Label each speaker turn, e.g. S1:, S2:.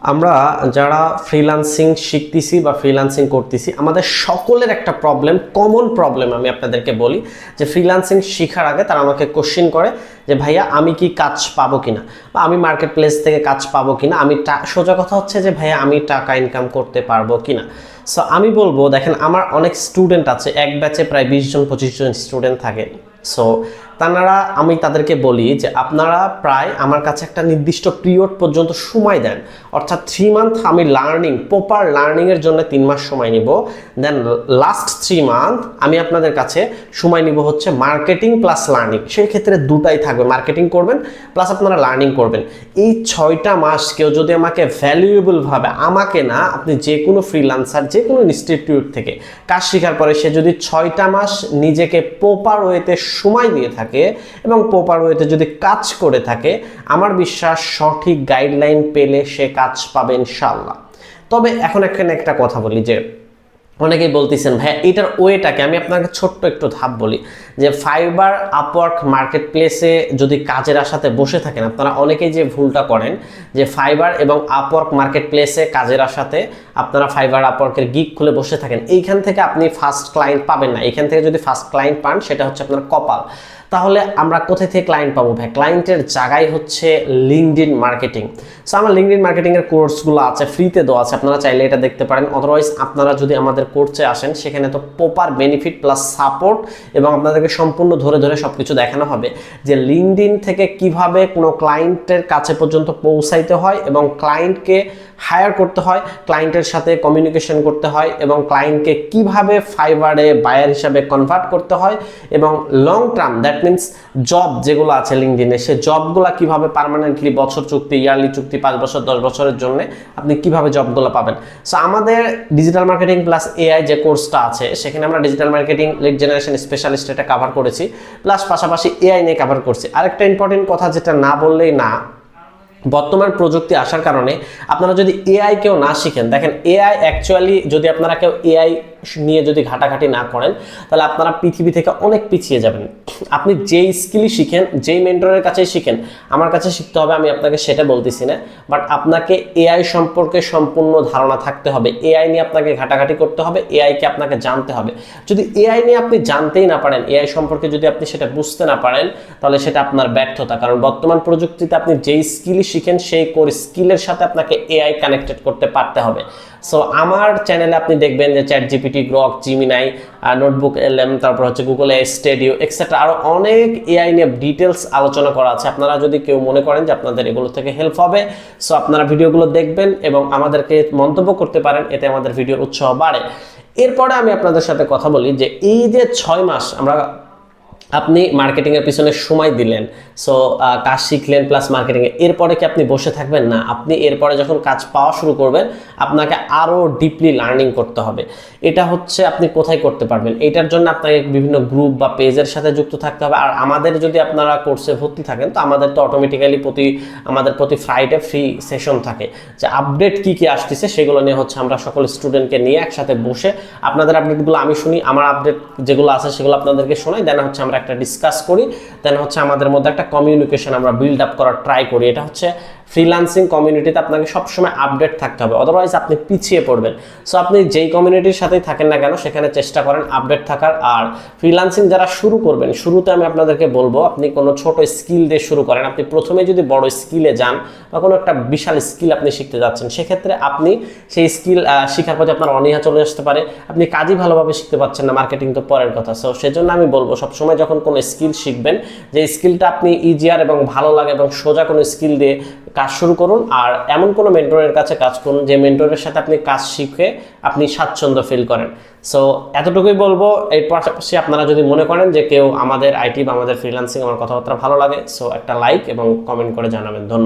S1: আমরা যারা ফ্রিল্যান্সিং শিখতেছি বা ফ্রিল্যান্সিং করতেছি আমাদের সকলের একটা প্রবলেম, কমন প্রবলেম আমি আপনাদেরকে বলি যে ফ্রিল্যান্সিং শেখার আগে তারা আমাকে কোশ্চেন করে যে ভাইয়া আমি কি কাজ পাবো কিনা বা আমি মার্কেট প্লেস থেকে কাজ পাবো কিনা, আমি সোজা কথা হচ্ছে যে ভাইয়া আমি টাকা ইনকাম করতে পারবো কিনা। সো আমি বলবো দেখেন আমার অনেক স্টুডেন্ট আছে, এক ব্যাচে প্রায় 20 জন 25 জন স্টুডেন্ট থাকে। সো আমি তাদেরকে বলি যে আপনারা প্রায় আমার কাছে একটা নির্দিষ্ট পিরিয়ড পর্যন্ত সময় দেন, অর্থাৎ 3 মান্থ আমি প্রপার লার্নিংয়ের জন্য 3 মাস সময় নিব, দেন লাস্ট 3 মান্থ আমি আপনাদের কাছে সময় নিব হচ্ছে মার্কেটিং প্লাস লার্নিং। সেই ক্ষেত্রে দুটাই থাকবে, মার্কেটিং করবেন প্লাস আপনারা লার্নিং করবেন। এই 6টা মাস কেউ যদি আমাকে ভ্যালুয়েবলভাবে, আমাকে না, আপনি যে কোনো ফ্রিল্যান্সার যে কোনো ইনস্টিটিউট থেকে কাজ শেখার পরে সে যদি 6টা মাস নিজেকে প্রপার ওয়েতে সময় দিয়ে থাকে এবং প্রপার ওয়েতে যদি কাজ করে থাকে, আমার বিশ্বাস সঠিক গাইডলাইন পেলে সে কাজ পাবে ইনশাআল্লাহ। তবে এখন এখানে একটা কথা বলি যে অনেকেই বলতেছেন ভাইয়া এটার ওয়েটাকে, আমি আপনাকে ছোট্ট একটু ধাপ বলি যে ফাইবার, আপওয়ার্ক, মার্কেট প্লেসে যদি কাজের আশাতে বসে থাকেন আপনারা, অনেকেই যে ভুলটা করেন যে ফাইবার এবং আপওয়ার্ক মার্কেট প্লেসে কাজের আশাতে আপনারা ফাইবার আপওয়ার্কের গিগ খুলে বসে থাকেন, এইখান থেকে আপনি ফার্স্ট ক্লায়েন্ট পাবেন না। এখান থেকে যদি ফার্স্ট ক্লায়েন্ট পান সেটা হচ্ছে আপনার কপাল। তাহলে আমরা কোথায় থেকে ক্লায়েন্ট পাবো ভাই? ক্লায়েন্টের জায়গায় হচ্ছে লিঙ্কডইন মার্কেটিং। সো আমার লিঙ্কডইন মার্কেটিংয়ের কোর্সগুলো আছে, ফ্রিতে দেওয়া আছে, আপনারা চাইলে এটা দেখতে পারেন। অদারওয়াইজ আপনারা যদি আমাদের কোর্সে আসেন সেখানে তো প্রপার বেনিফিট প্লাস সাপোর্ট এবং আপনাদেরকে সম্পূর্ণ ধরে ধরে সব কিছু দেখানো হবে যে লিঙ্কডইন থেকে কিভাবে কোনো ক্লায়েন্টের কাছে পর্যন্ত পৌঁছাইতে হয় এবং ক্লায়েন্টকে হায়ার করতে হয়, ক্লায়েন্টের সাথে কমিউনিকেশন করতে হয় এবং ক্লায়েন্টকে কিভাবে ফাইবারে বায়ার হিসাবে কনভার্ট করতে হয় এবং long term, that means job যেগুলো আছে লিঙ্কডইনে, সে জবগুলো কিভাবে পার্মানেন্টলি বছর চুক্তি, ইয়ারলি চুক্তি, 5 বছর 10 বছরের জন্য আপনি কিভাবে জবগুলো পাবেন। সো আমাদের ডিজিটাল মার্কেটিং প্লাস এআই যে কোর্সটা আছে সেখানে আমরা digital marketing, lead generation specialist এটা কভার করেছি, প্লাস পাশাপাশি এআই নিয়ে কভার করছি। আরেকটা ইম্পর্টেন্ট কথা যেটা না বললেই না, বর্তমান প্রযুক্তি আসার কারণে আপনারা যদি এআই কেউ না শিখেন, দেখেন এআই অ্যাকচুয়ালি যদি আপনারা কেউ এআই নিয়ে যদি ঘাটাঘাটি না করেন তাহলে আপনারা পৃথিবী থেকে অনেক পিছিয়ে যাবেন। আপনি যেই স্কিলই শিখেন, যেই মেন্টরের কাছেই শিখেন, আমার কাছে শিখতে হবে আমি আপনাকে সেটা বলতেছি না, বাট আপনাকে এআই সম্পর্কে সম্পূর্ণ ধারণা থাকতে হবে, এআই নিয়ে আপনাকে ঘাটাঘাটি করতে হবে, এআইকে আপনাকে জানতে হবে। যদি এআই নিয়ে আপনি জানতেই না পারেন, এআই সম্পর্কে যদি আপনি সেটা বুঝতে না পারেন, তাহলে সেটা আপনার ব্যর্থতা। কারণ বর্তমান প্রযুক্তিতে আপনি যেই স্কিলই শিখেন সেই স্কিলের সাথে আপনাকে এআই কানেক্টেড করতে পারতে হবে। সো আমার চ্যানেলে আপনি দেখবেন যে ChatGPT, Grok, Gemini, notebook LM, তারপর হচ্ছে গুগল AI স্টুডিও এক্সেট্রা, আরও অনেক এআই নিয়ে ডিটেলস আলোচনা করা আছে। আপনারা যদি কেউ মনে করেন যে আপনাদের এগুলো থেকে হেল্প হবে, সো আপনারা ভিডিওগুলো দেখবেন এবং আমাদেরকে মন্তব্য করতে পারেন, এতে আমাদের ভিডিওর উৎসাহ বাড়ে। এরপরে আমি আপনাদের সাথে কথা বলি যে এই যে 6 মাস আপনি মার্কেটিংয়ের পিছনে সময় দিলেন, সো কাজ শিখলেন প্লাস মার্কেটিংয়ে, এরপরে কি আপনি বসে থাকবেন? না, আপনি এরপরে যখন কাজ পাওয়া শুরু করবেন আপনাকে আরও ডিপলি লার্নিং করতে হবে। এটা হচ্ছে আপনি কোথায় করতে পারবেন, এটার জন্য আপনাকে বিভিন্ন গ্রুপ বা পেজের সাথে যুক্ত থাকতে হবে। আর আমাদের যদি আপনারা কোর্সে ভর্তি থাকেন তো আমাদের তো অটোমেটিক্যালি প্রতি ফ্রাইডে ফ্রি সেশন থাকে, যে আপডেট কী কী আসতেছে সেগুলো নিয়ে হচ্ছে আমরা সকল স্টুডেন্টকে নিয়ে একসাথে বসে আপনাদের আপডেটগুলো আমি শুনি, আমার আপডেট যেগুলো আছে সেগুলো আপনাদেরকে শোনাই, দেন হচ্ছে আমরা একটা ডিসকাস করি, দেন হচ্ছে আমাদের মধ্যে একটা কমিউনিকেশন আমরা বিল্ড আপ করার ট্রাই করি। এটা হচ্ছে ফ্রিল্যান্সিং কমিউনিটিতে আপনাকে সবসময় আপডেট থাকতে হবে, অদারওয়াইজ আপনি পিছিয়ে পড়বেন। সো আপনি যেই কমিউনিটির সাথেই থাকেন না কেন সেখানে চেষ্টা করেন আপডেট থাকার। আর ফ্রিল্যান্সিং যারা শুরু করবেন, শুরুতে আমি আপনাদেরকে বলবো আপনি কোনো ছোট স্কিল দিয়ে শুরু করেন। আপনি প্রথমে যদি বড় স্কিলে যান বা কোনো একটা বিশাল স্কিল আপনি শিখতে যাচ্ছেন, সেক্ষেত্রে আপনি সেই স্কিল শেখার পথে আপনার অনীহা চলে আসতে পারে, আপনি কাজই ভালোভাবে শিখতে পারছেন না, মার্কেটিং তো পরের কথা। সো সেজন্য আমি বলবো সবসময় যখন কোনো স্কিল শিখবেন, যে স্কিলটা আপনি ইজিয়ার এবং ভালো লাগে এবং সোজা কোনো স্কিল দিয়ে কাজ শুরু করুন। আর এমন কোনো মেন্টরের কাছে কাজ করুন যে মেন্টরের সাথে আপনি কাজ শিখে আপনি স্বাচ্ছন্দ্য ফিল করেন। সো এতটুকুই বলবো। এর পাশাপাশি আপনারা যদি মনে করেন যে কেউ আমাদের আইটি বা আমাদের ফ্রিল্যান্সিং, আমার কথাবার্তা ভালো লাগে, সো একটা লাইক এবং কমেন্ট করে জানাবেন। ধন্যবাদ।